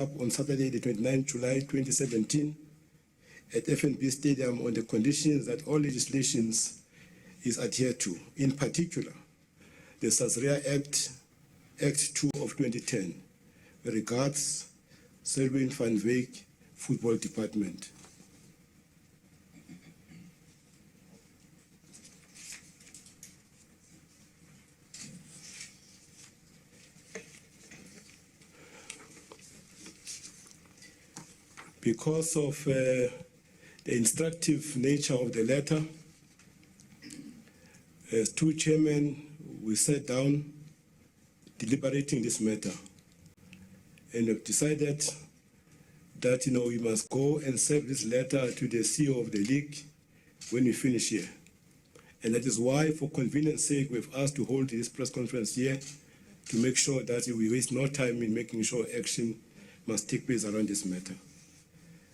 on Saturday, the 29th July 2017 at FNB Stadium on the conditions that all legislations is adhered to, in particular, the Sasria Act 2 of 2010, regards Selwyn van Wyk Football Department. Because of the instructive nature of the letter, as two chairmen, we sat down deliberating this matter and have decided that we must go and serve this letter to the CEO of the league when we finish here. And that is why, for convenience sake, we've asked to hold this press conference here to make sure that we waste no time in making sure action must take place around this matter.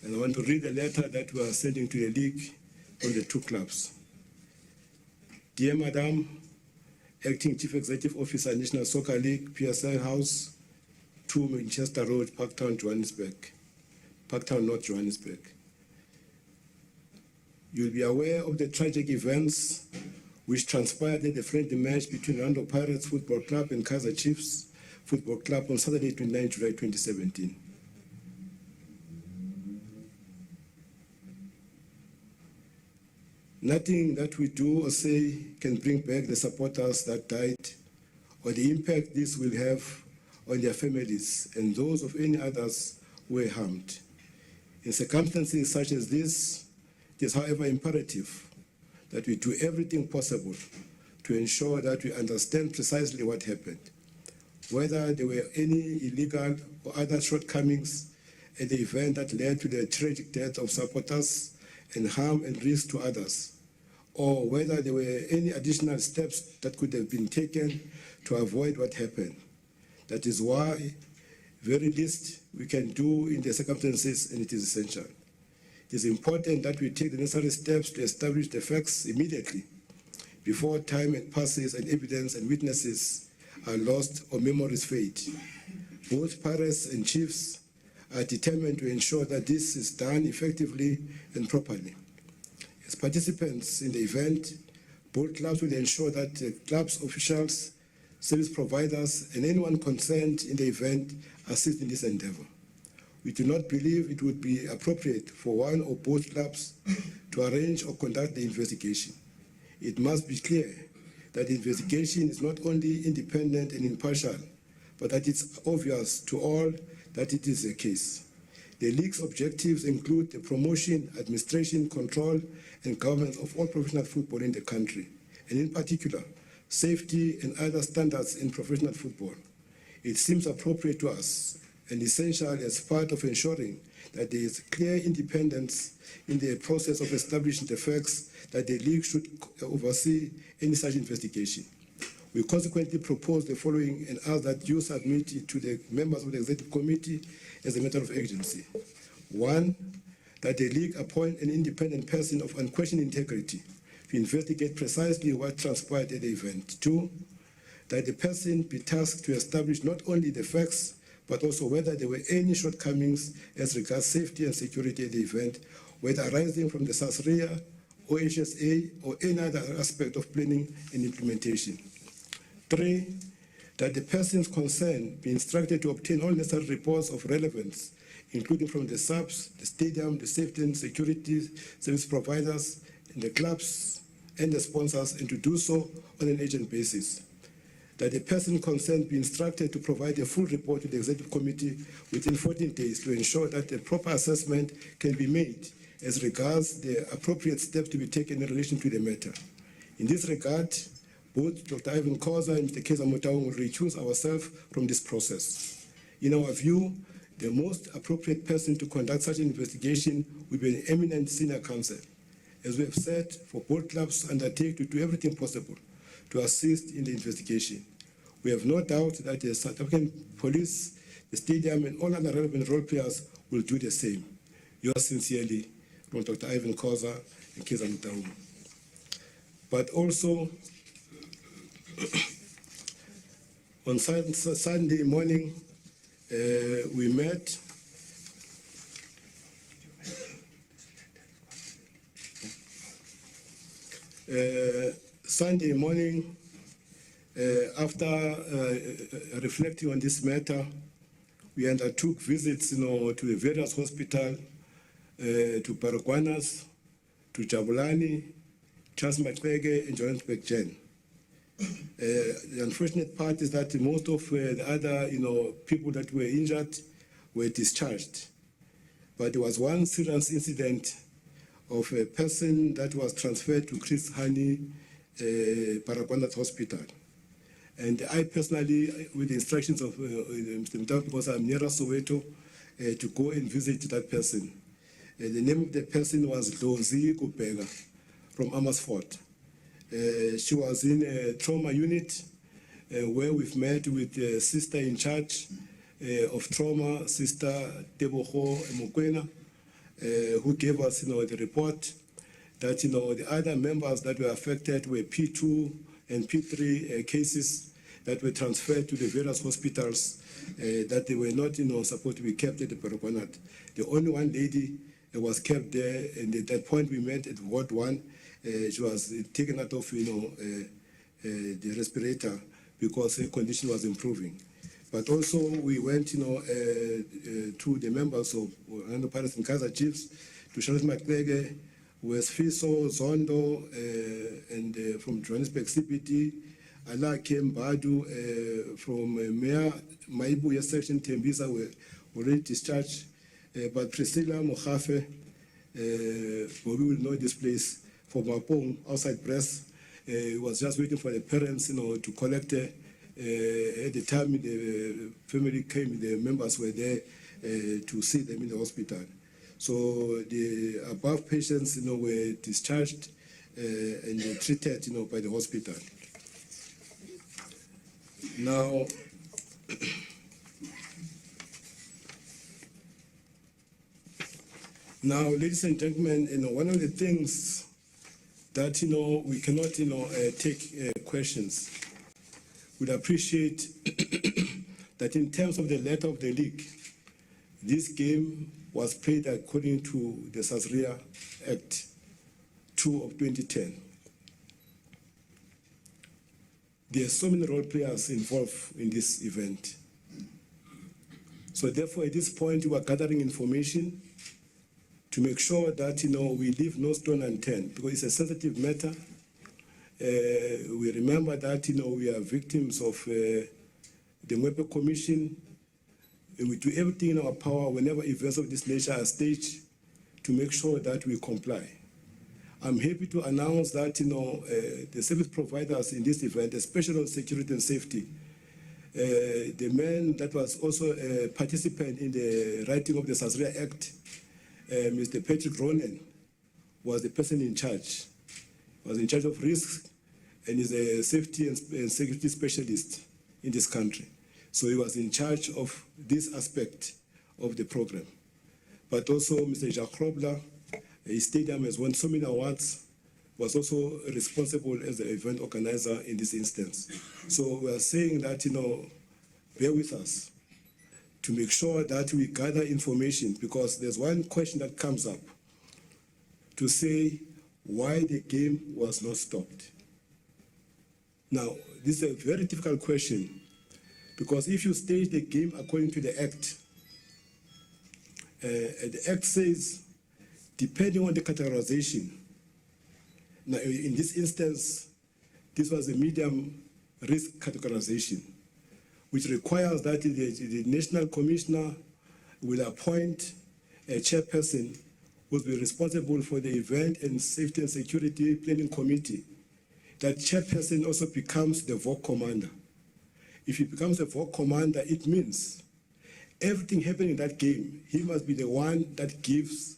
And I want to read the letter that we are sending to the league from the two clubs. Dear Madam, Acting Chief Executive Officer, National Soccer League, PSL House, 2 Manchester Road, Parktown, Johannesburg. Parktown, North Johannesburg. You'll be aware of the tragic events which transpired at the friendly match between Orlando Pirates Football Club and Kaizer Chiefs Football Club on Saturday, 29 July 2017. Nothing that we do or say can bring back the supporters that died or the impact this will have on their families and those of any others who were harmed. In circumstances such as this, it is, however, imperative that we do everything possible to ensure that we understand precisely what happened, whether there were any illegal or other shortcomings at the event that led to the tragic death of supporters and harm and risk to others, or whether there were any additional steps that could have been taken to avoid what happened. That is why, very least we can do in the circumstances, and it is essential. It is important that we take the necessary steps to establish the facts immediately, before time passes and evidence and witnesses are lost or memories fade. Both Pirates and Chiefs are determined to ensure that this is done effectively and properly. As participants in the event, both clubs will ensure that the club's officials, service providers, and anyone concerned in the event assist in this endeavor. We do not believe it would be appropriate for one or both clubs to arrange or conduct the investigation. It must be clear that the investigation is not only independent and impartial, but that it's obvious to all that it is the case. The league's objectives include the promotion, administration, control, and governance of all professional football in the country, and in particular, safety and other standards in professional football. It seems appropriate to us and essential as part of ensuring that there is clear independence in the process of establishing the facts that the league should oversee any such investigation. We consequently propose the following and ask that you submit it to the members of the Executive Committee as a matter of urgency. 1, that the league appoint an independent person of unquestioned integrity to investigate precisely what transpired at the event. 2, that the person be tasked to establish not only the facts, but also whether there were any shortcomings as regards safety and security at the event, whether arising from the Sasria or HSA or any other aspect of planning and implementation. 3, that the persons concerned be instructed to obtain all necessary reports of relevance, including from the subs, the stadium, the safety and security service providers, and the clubs and the sponsors, and to do so on an urgent basis. That the person concerned be instructed to provide a full report to the Executive Committee within 14 days to ensure that a proper assessment can be made as regards the appropriate steps to be taken in relation to the matter. In this regard, both Dr. Ivan Khoza and Mr. Keza Motaung will recuse ourselves from this process. In our view, the most appropriate person to conduct such an investigation will be an eminent senior counsel. As we have said, for both clubs undertake to do everything possible to assist in the investigation. We have no doubt that the South African police, the stadium, and all other relevant role players will do the same. Yours sincerely, from Dr. Ivan Khoza and Keza Motaung. But also, on Sunday morning, we met Sunday morning, after reflecting on this matter, we undertook visits, to the various hospitals, to Baragwanath, to Jabulani, Charles Maxeke, and Johannesburg Gen. The unfortunate part is that most of the other, people that were injured were discharged. But there was one serious incident of a person that was transferred to Chris Hani Baragwanath Hospital. And I personally, with the instructions of Mr. Mtau, because I'm near Soweto, to go and visit that person. The name of the person was Lozi Kupega from Amersfoort. She was in a trauma unit where we've met with the sister in charge of trauma, Sister Teboho Mokwena, who gave us the report that the other members that were affected were P2 and P3 cases that were transferred to the various hospitals that they were not supposed to be kept at the Baragwanath. The only one lady was kept there, and at that point we met at Ward 1. She was taken out of the respirator because her condition was improving. But also we went to the members of Orlando Pirates and Kaizer Chiefs, to Charles Maxeke, West Fiso, Zondo, and from Johannesburg CPT, Ala Kem Badu from Mayor Maibuya section, Tembisa were already discharged. But Priscilla Mohafe, we will know this place, from Mapong, outside Brest, was just waiting for the parents to collect her. At the time the family came, the members were there to see them in the hospital. So the above patients were discharged and treated by the hospital. Now, ladies and gentlemen, one of the things that we cannot take questions. We'd appreciate that in terms of the letter of the league, this game was played according to the Sasria Act 2 of 2010. There are so many role players involved in this event. So therefore, at this point, we are gathering information to make sure that we leave no stone unturned, because it's a sensitive matter. We remember that we are victims of the Mwepe Commission, and we do everything in our power whenever events of this nature are staged to make sure that we comply. I'm happy to announce that the service providers in this event, especially on security and safety, the man that was also a participant in the writing of the Sasria Act, Mr. Patrick Ronan, was the person in charge. Was in charge of risk, and is a safety and security specialist in this country. So he was in charge of this aspect of the program. But also Mr. Jacques Robler, his stadium has won so many awards, was also responsible as the event organizer in this instance. So we are saying that, bear with us to make sure that we gather information, because there's one question that comes up to say why the game was not stopped. Now, this is a very difficult question, because if you stage the game according to the Act, the Act says, depending on the categorization, now in this instance, this was a medium risk categorization, which requires that the National Commissioner will appoint a chairperson who will be responsible for the Event and Safety and Security Planning Committee. That chairperson also becomes the VOC commander. If he becomes a VOC commander, it means everything happening in that game, he must be the one that gives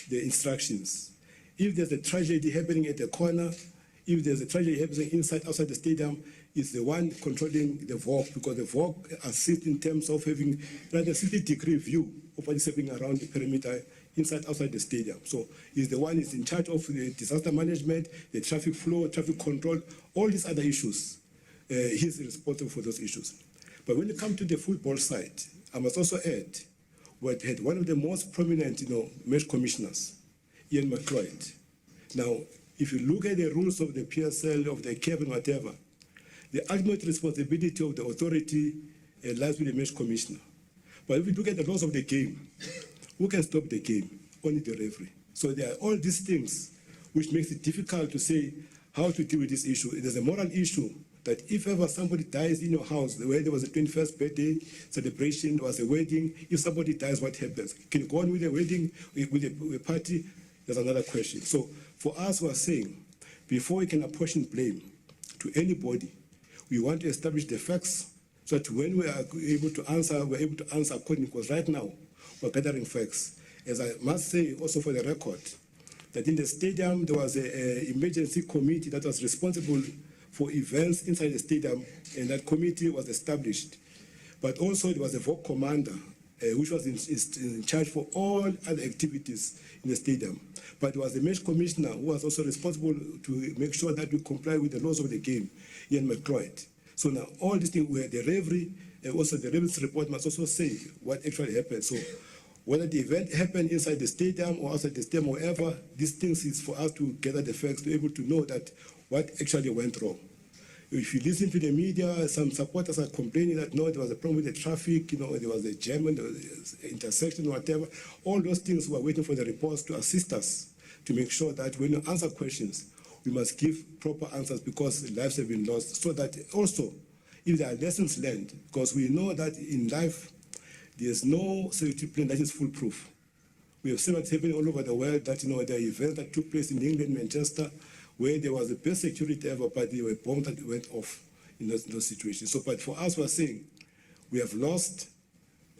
the instructions. If there's a tragedy happening at the corner, if there's a tragedy happening outside the stadium, it's the one controlling the VOC, because the VOC assists in terms of having a 60-degree view of what is happening around the perimeter, outside the stadium. So he's the one who's in charge of the disaster management, the traffic flow, traffic control, all these other issues. He's responsible for those issues. But when it comes to the football side, I must also add, we had one of the most prominent, match commissioners, Ian McLeod. Now, if you look at the rules of the PSL, of the CAF and whatever, the ultimate responsibility of the authority lies with the match commissioner. But if you look at the laws of the game, who can stop the game? Only the referee. So there are all these things which makes it difficult to say how to deal with this issue. It is a moral issue that if ever somebody dies in your house, where there was a 21st birthday celebration, there was a wedding, if somebody dies, what happens? Can you go on with a wedding, with a party? There's another question. So for us, we're saying, before we can apportion blame to anybody, we want to establish the facts so that when we are able to answer, we're able to answer accordingly, because right now, we're gathering facts. As I must say, also for the record, that in the stadium, there was an emergency committee that was responsible for events inside the stadium, and that committee was established. But also there was a VOC commander, which was in charge for all other activities in the stadium. But there was the match commissioner who was also responsible to make sure that we comply with the laws of the game, Ian McLeod. So now all these things where the referee, also the referee's report must also say what actually happened. So whether the event happened inside the stadium or outside the stadium, wherever, these things is for us to gather the facts, to be able to know that what actually went wrong. If you listen to the media, some supporters are complaining that no, there was a problem with the traffic, there was a jam, there was an intersection, whatever. All those things we are waiting for the reports to assist us to make sure that when you answer questions, we must give proper answers because lives have been lost. So that also, if there are lessons learned, because we know that in life, there's no safety plan that is foolproof. We have seen what's happening all over the world, that there are events that took place in England, Manchester, where there was the best security ever, but there were bombs that went off in those situations. So, but for us, we're saying we have lost,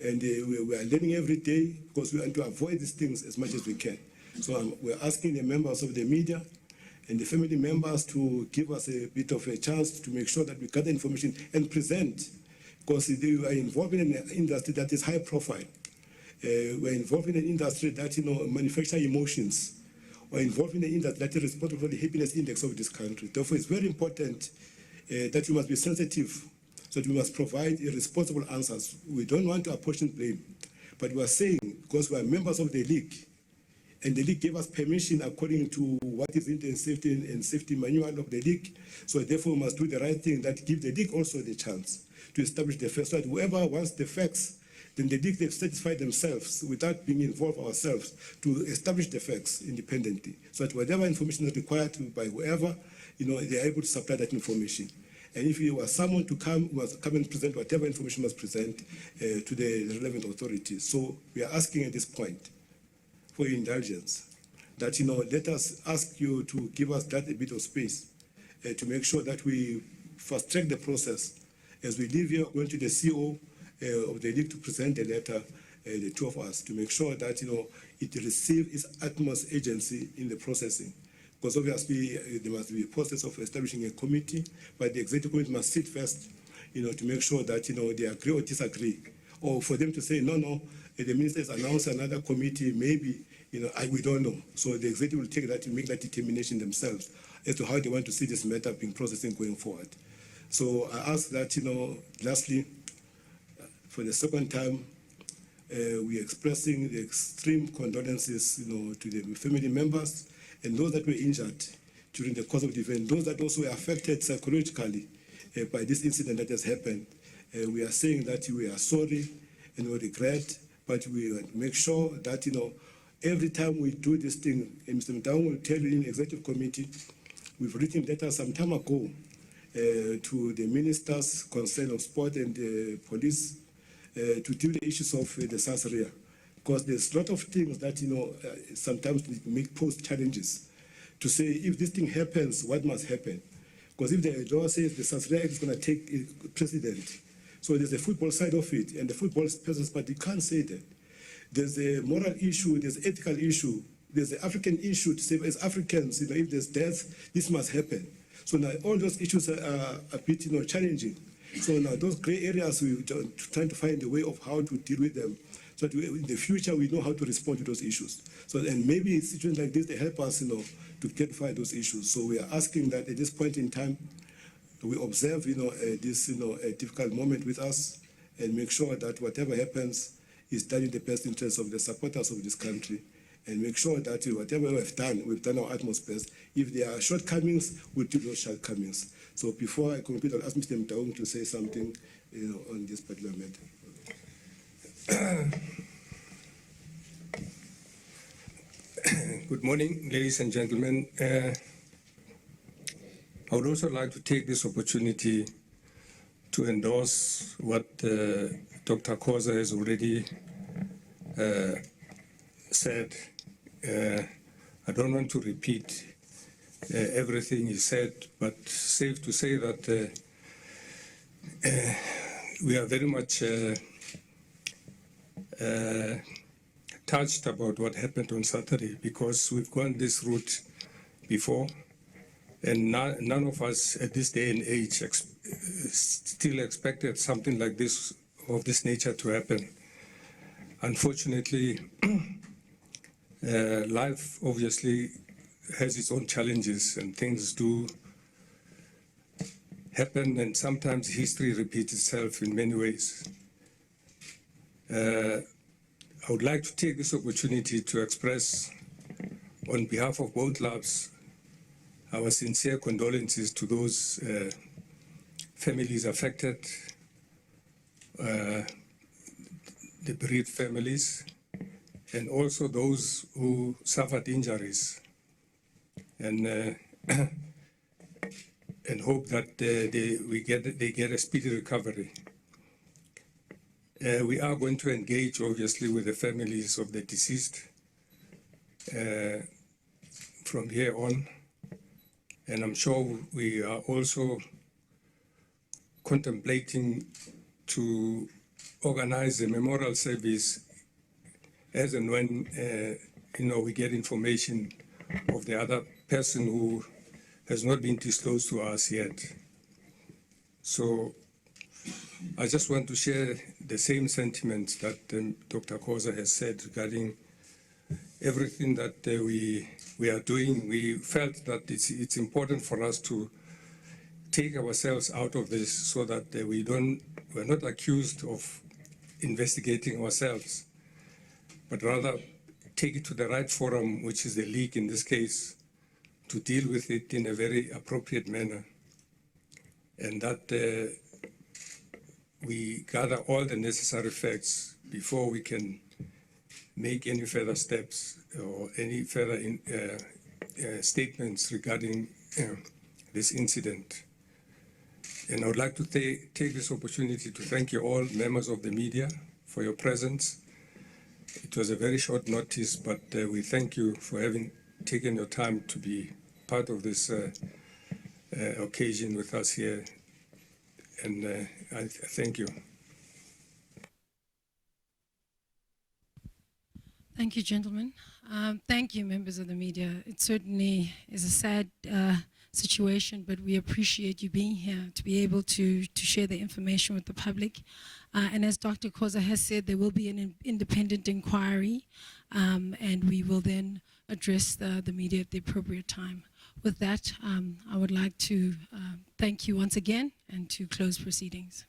and we are learning every day because we want to avoid these things as much as we can. So we're asking the members of the media and the family members to give us a bit of a chance to make sure that we gather information and present, because they are involved in an industry that is high profile. We're involved in an industry that manufacture emotions. We're involved in an industry that is responsible for the happiness index of this country. Therefore, it's very important that we must be sensitive, so that we must provide responsible answers. We don't want to apportion blame, but we are saying, because we are members of the league, and the league gave us permission according to what is in the safety manual of the league. So therefore, we must do the right thing that give the league also the chance to establish the facts. So that whoever wants the facts, then the league, they've satisfied themselves without being involved ourselves to establish the facts independently. So that whatever information is required by whoever, they are able to supply that information. And if you are someone to come, you must come and present whatever information must present to the relevant authorities. So we are asking at this point for your indulgence that, let us ask you to give us that a bit of space to make sure that we fast track the process. As we leave here, going to the CEO of the league to present the letter, the two of us, to make sure that, it receives its utmost agency in the processing. Because obviously there must be a process of establishing a committee, but the executive committee must sit first, to make sure that, they agree or disagree. Or for them to say, no, the minister has announced another committee, maybe, we don't know. So the executive will take that to make that determination themselves as to how they want to see this matter being processed going forward. So I ask that, lastly, for the second time, we are expressing the extreme condolences, to the family members and those that were injured during the course of the event, those that also were affected psychologically by this incident that has happened. We are saying that we are sorry and we regret, but we make sure that, every time we do this thing, and Mr. Mtaung will tell you in the executive committee, we've written letters some time ago to the ministers concerned of sport and the police to deal with the issues of the Sasria. Because there's a lot of things that, sometimes pose challenges to say, if this thing happens, what must happen? Because if the law says the Sasria Act is going to take precedent, so there's a football side of it, and the football persons, but you can't say that. There's a moral issue, there's an ethical issue, there's an African issue to say, as Africans, if there's death, this must happen. So now all those issues are a bit, challenging. So now those gray areas, we're trying to find a way of how to deal with them. So that in the future, we know how to respond to those issues. So, and maybe situations like this, they help us, to clarify those issues. So we are asking that at this point in time, we observe, this, a difficult moment with us and make sure that whatever happens is done in the best interest of the supporters of this country and make sure that whatever we've done our utmost best. If there are shortcomings, we'll do those shortcomings. So before I conclude, I'll ask Mr. Mtaung to say something on this particular matter. Good morning, ladies and gentlemen. I would also like to take this opportunity to endorse what Dr. Khoza has already said. I don't want to repeat everything he said, but safe to say that we are very much touched about what happened on Saturday, because we've gone this route before, and none of us at this day and age still expected something like this, of this nature, to happen. Unfortunately, life obviously has its own challenges, and things do happen, and sometimes history repeats itself in many ways. I would like to take this opportunity to express, on behalf of both clubs, our sincere condolences to those families affected, the bereaved families, and also those who suffered injuries, and hope that they get a speedy recovery. We are going to engage, obviously, with the families of the deceased from here on, and I'm sure we are also contemplating to organize a memorial service as and when we get information of the other person who has not been disclosed to us yet. So I just want to share the same sentiments that Dr. Khoza has said regarding everything that we are doing. We felt that it's important for us to take ourselves out of this, so that we're not accused of investigating ourselves, but rather take it to the right forum, which is the league in this case, to deal with it in a very appropriate manner, and that we gather all the necessary facts before we can make any further steps or any further statements regarding this incident. And I would like to take this opportunity to thank you all, members of the media, for your presence. It was a very short notice, but we thank you for having taken your time to be part of this occasion with us here. And I thank you. Thank you, gentlemen. Thank you, members of the media. It certainly is a sad situation, but we appreciate you being here to be able to share the information with the public. And as Dr. Khoza has said, there will be an independent inquiry, and we will then address the media at the appropriate time. With that, I would like to thank you once again and to close proceedings.